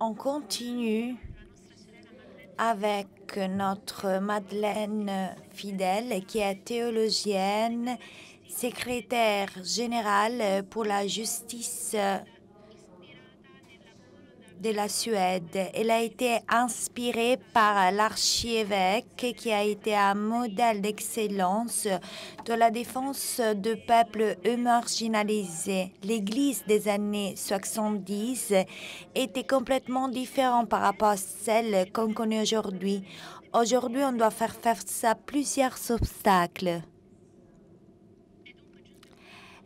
On continue avec notre Madeleine Fidel, qui est théologienne, secrétaire générale pour la justice de la Suède. Elle a été inspirée par l'archiévêque qui a été un modèle d'excellence de la défense de peuples marginalisés. L'Église des années 70 était complètement différente par rapport à celle qu'on connaît aujourd'hui. Aujourd'hui, on doit faire face à plusieurs obstacles.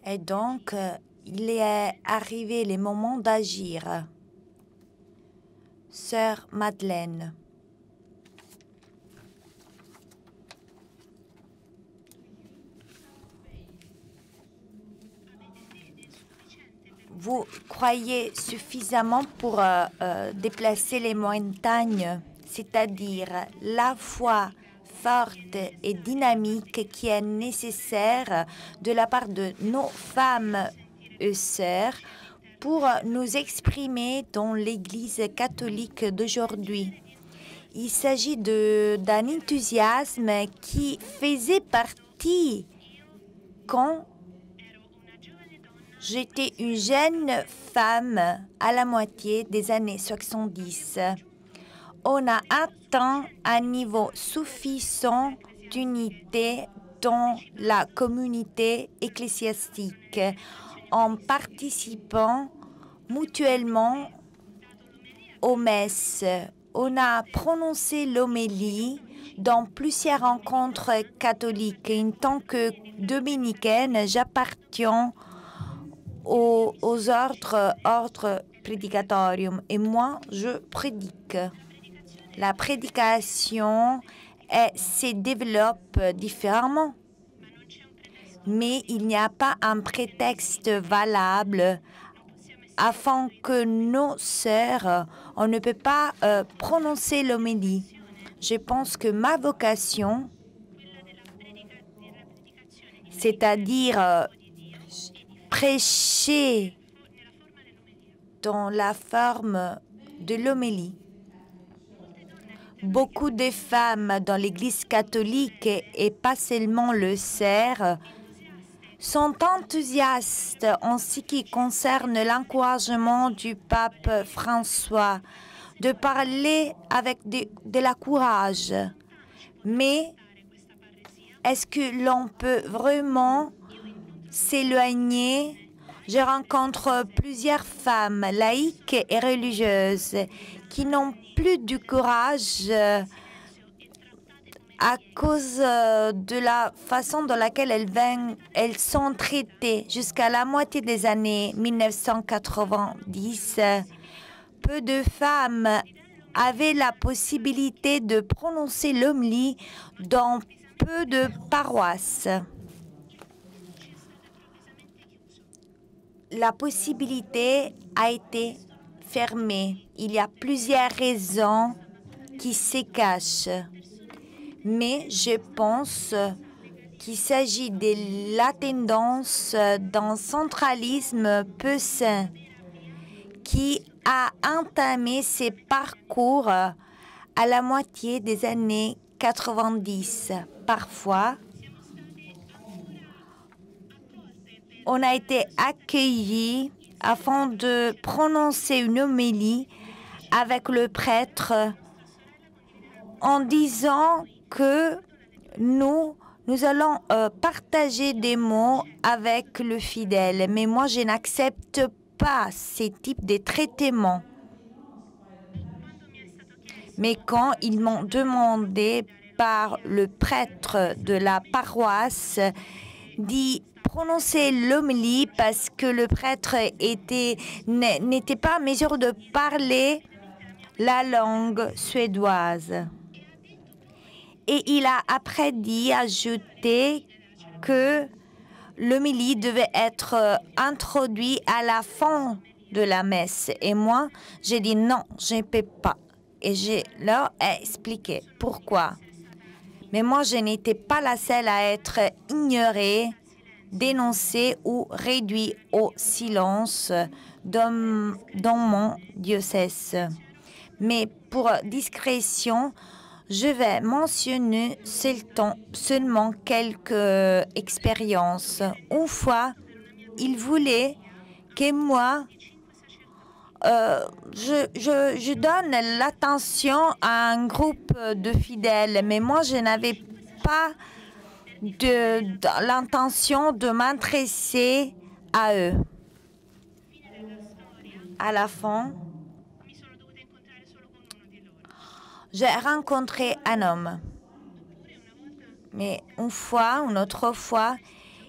Et donc, il est arrivé le moment d'agir. Sœur Madeleine. Vous croyez suffisamment pour déplacer les montagnes, c'est-à-dire la foi forte et dynamique qui est nécessaire de la part de nos femmes et sœurs pour nous exprimer dans l'Église catholique d'aujourd'hui. Il s'agit d'un enthousiasme qui faisait partie quand j'étais une jeune femme à la moitié des années 70. On a atteint un niveau suffisant d'unité dans la communauté ecclésiastique en participant mutuellement aux messes. On a prononcé l'homélie dans plusieurs rencontres catholiques. En tant que dominicaine, j'appartiens aux ordres prédicatorium et moi, je prédique. La prédication se développe différemment. Mais il n'y a pas un prétexte valable afin que nos sœurs, on ne peut pas prononcer l'homélie. Je pense que ma vocation, c'est-à-dire prêcher dans la forme de l'homélie. Beaucoup de femmes dans l'Église catholique et pas seulement le sœurs sont enthousiastes en ce qui concerne l'encouragement du pape François de parler avec de la courage. Mais est-ce que l'on peut vraiment s'éloigner? Je rencontre plusieurs femmes laïques et religieuses qui n'ont plus du courage à cause de la façon dans laquelle elles sont traitées. Jusqu'à la moitié des années 1990, peu de femmes avaient la possibilité de prononcer l'homélie dans peu de paroisses. La possibilité a été fermée. Il y a plusieurs raisons qui se cachent. Mais je pense qu'il s'agit de la tendance d'un centralisme peu sain qui a entamé ses parcours à la moitié des années 90. Parfois, on a été accueillis afin de prononcer une homélie avec le prêtre en disant que nous allons partager des mots avec le fidèle. Mais moi, je n'accepte pas ces types de traitements. Mais quand ils m'ont demandé par le prêtre de la paroisse d'y prononcer l'homélie parce que le prêtre n'était pas en mesure de parler la langue suédoise. Et il a après ajouté que l'homélie devait être introduit à la fin de la messe. Et moi, j'ai dit non, je ne peux pas. Et je leur ai expliqué pourquoi. Mais moi, je n'étais pas la seule à être ignorée dénoncé ou réduit au silence dans mon diocèse. Mais pour discrétion, je vais mentionner seulement quelques expériences. Une fois, il voulait que moi, je donne l'attention à un groupe de fidèles, mais moi, je n'avais pas l'intention de m'intéresser à eux. À la fin, j'ai rencontré un homme. Mais une autre fois,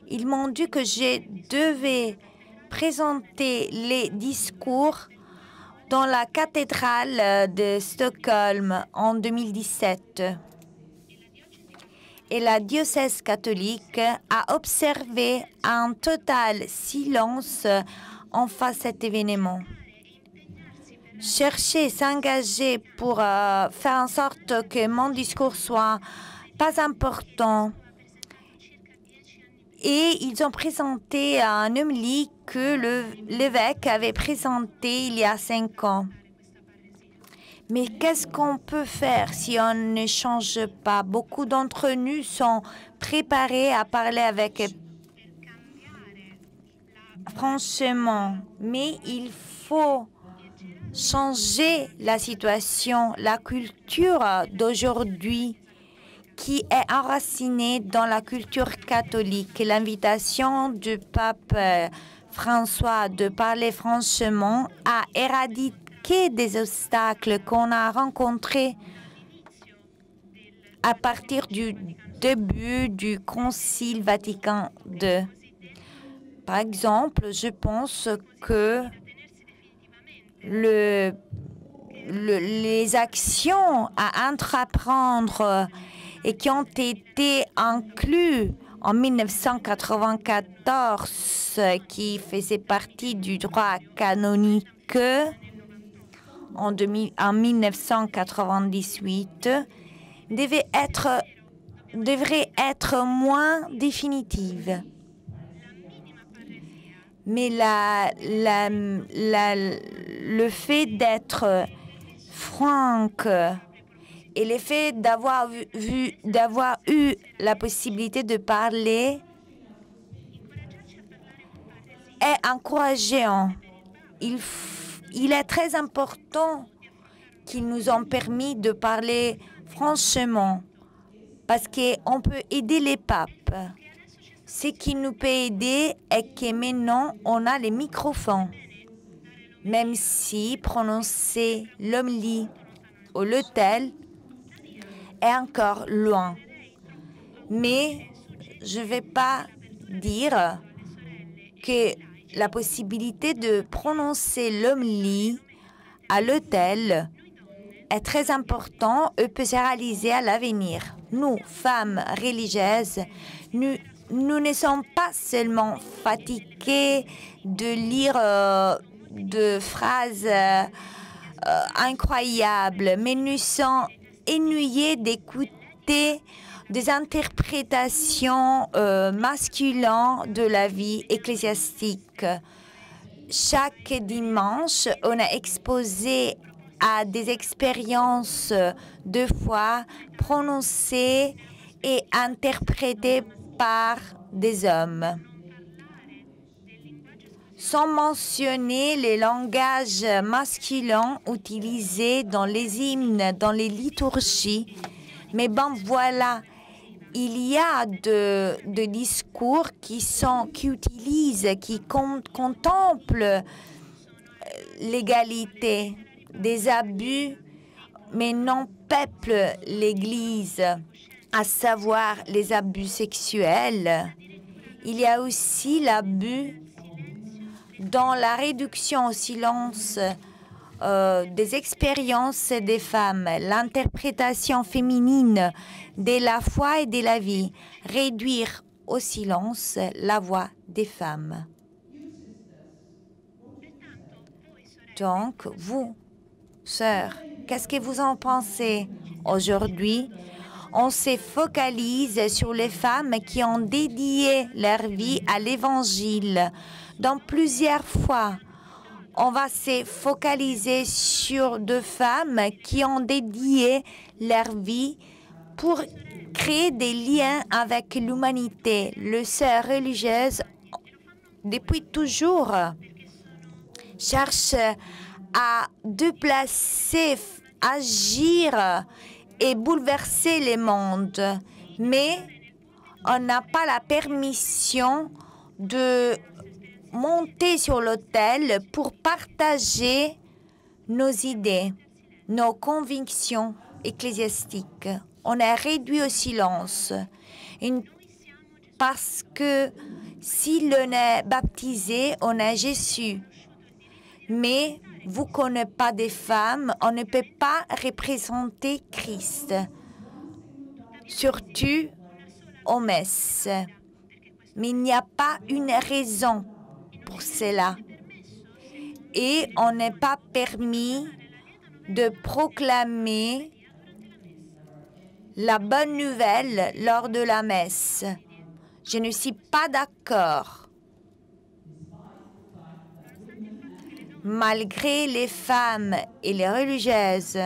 ils m'ont dit que je devais présenter les discours dans la cathédrale de Stockholm en 2017. Et la diocèse catholique a observé un total silence en face à cet événement. Chercher, s'engager pour faire en sorte que mon discours soit pas important. Et ils ont présenté un homélie que l'évêque avait présenté il y a 5 ans. Mais qu'est-ce qu'on peut faire si on ne change pas? Beaucoup d'entre nous sont préparés à parler avec franchement, mais il faut changer la situation, la culture d'aujourd'hui qui est enracinée dans la culture catholique. L'invitation du pape François de parler franchement a éradiqué des obstacles qu'on a rencontrés à partir du début du Concile Vatican II. Par exemple, je pense que les actions à entreprendre et qui ont été incluses en 1994, qui faisait partie du droit canonique en 1998, devraient être moins définitives. Mais le fait d'être franc et le fait d'avoir eu la possibilité de parler est encourageant. Il est très important qu'ils nous ont permis de parler franchement parce qu'on peut aider les papes. Ce qui nous peut aider est que maintenant, on a les microphones. Même si prononcer l'homélie ou l'autel est encore loin. Mais je ne vais pas dire que la possibilité de prononcer l'homélie à l'autel est très important et peut se réaliser à l'avenir. Nous, femmes religieuses, nous ne sommes pas seulement fatiguées de lire de phrases incroyables, mais nous sommes ennuyés d'écouter des interprétations masculines de la vie ecclésiastique. Chaque dimanche, on a exposé à des expériences de foi prononcées et interprétées par des hommes. Sans mentionner les langages masculins utilisés dans les hymnes, dans les liturgies. Mais bon, voilà, il y a de discours qui utilisent, qui contemplent l'égalité, des abus, mais non peuplent l'Église, à savoir les abus sexuels. Il y a aussi l'abus dans la réduction au silence des expériences des femmes, l'interprétation féminine de la foi et de la vie, réduire au silence la voix des femmes. Donc, vous, sœurs, qu'est-ce que vous en pensez? Aujourd'hui, On se focalise sur les femmes qui ont dédié leur vie à l'Évangile. Dans plusieurs fois, on va se focaliser sur deux femmes qui ont dédié leur vie pour créer des liens avec l'humanité. Les sœurs religieuses, depuis toujours, cherchent à déplacer, agir et bouleverser le monde. Mais on n'a pas la permission de monter sur l'autel pour partager nos idées, nos convictions ecclésiastiques. On est réduit au silence parce que si l'on est baptisé, on est Jésus. Mais vous ne connaissez pas des femmes, on ne peut pas représenter Christ, surtout aux messes. Mais il n'y a pas une raison pour cela. Et on n'est pas permis de proclamer la bonne nouvelle lors de la messe. Je ne suis pas d'accord. Malgré les femmes et les religieuses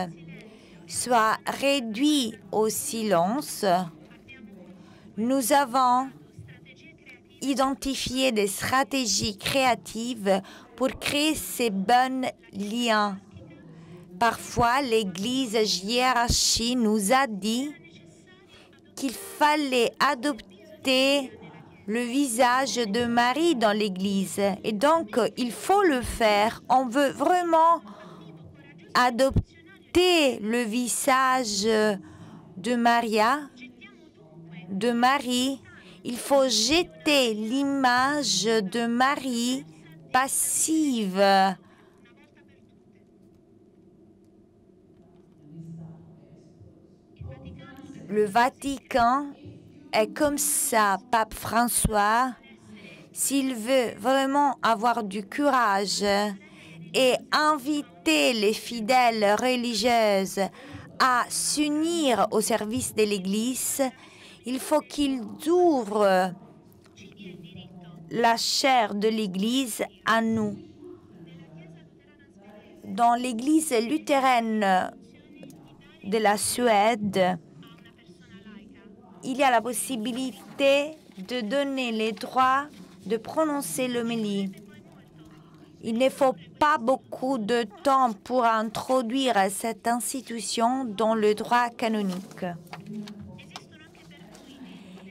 soient réduites au silence, nous avons identifié des stratégies créatives pour créer ces bons liens. Parfois, l'Église hiérarchie nous a dit qu'il fallait adopter le visage de Marie dans l'Église. Et donc, il faut le faire. On veut vraiment adopter le visage de Marie. Il faut jeter l'image de Marie passive. Le Vatican est comme ça, Pape François, s'il veut vraiment avoir du courage et inviter les fidèles religieuses à s'unir au service de l'Église, il faut qu'ils ouvrent la chair de l'Église à nous. Dans l'Église luthérienne de la Suède, il y a la possibilité de donner les droits de prononcer l'homélie. Il ne faut pas beaucoup de temps pour introduire cette institution dans le droit canonique.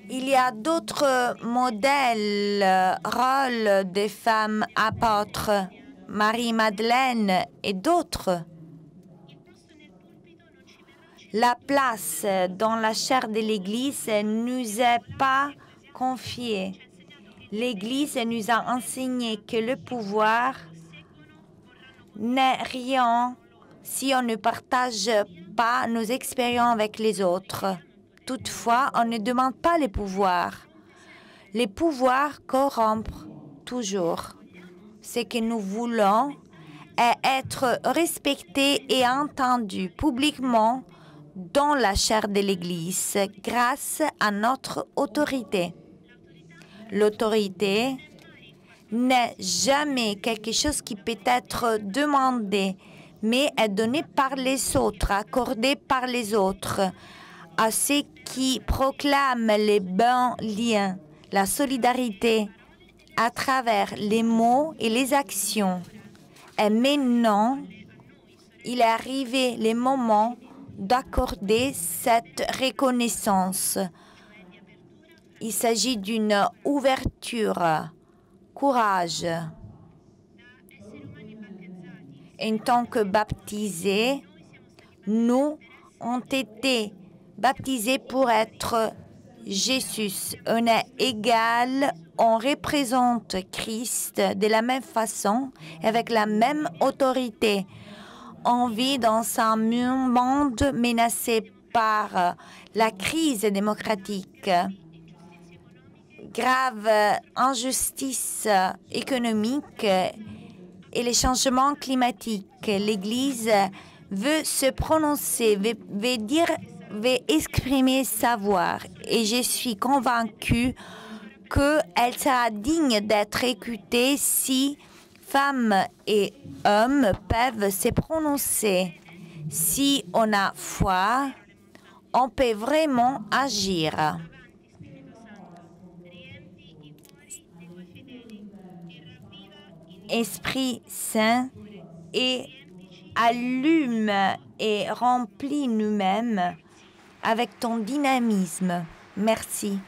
Il y a d'autres modèles, rôles des femmes apôtres, Marie-Madeleine et d'autres. La place dans la chair de l'Église ne nous est pas confiée. L'Église nous a enseigné que le pouvoir n'est rien si on ne partage pas nos expériences avec les autres. Toutefois, on ne demande pas les pouvoirs. Les pouvoirs corrompent toujours. Ce que nous voulons est être respectés et entendus publiquement dans la chair de l'Église grâce à notre autorité. L'autorité n'est jamais quelque chose qui peut être demandé, mais est donné par les autres, accordé par les autres, à ceux qui proclament les bons liens, la solidarité à travers les mots et les actions. Et maintenant, il est arrivé le moment d'accorder cette reconnaissance. Il s'agit d'une ouverture, courage. En tant que baptisés, nous avons été baptisés pour être Jésus. On est égal, on représente Christ de la même façon, avec la même autorité. On vit dans un monde menacé par la crise démocratique, grave injustice économique et les changements climatiques. L'Église veut se prononcer, veut dire vais exprimer sa voix et je suis convaincue qu'elle sera digne d'être écoutée si femmes et hommes peuvent se prononcer. Si on a foi, on peut vraiment agir. Esprit Saint, et allume et remplis nous-mêmes avec ton dynamisme. Merci.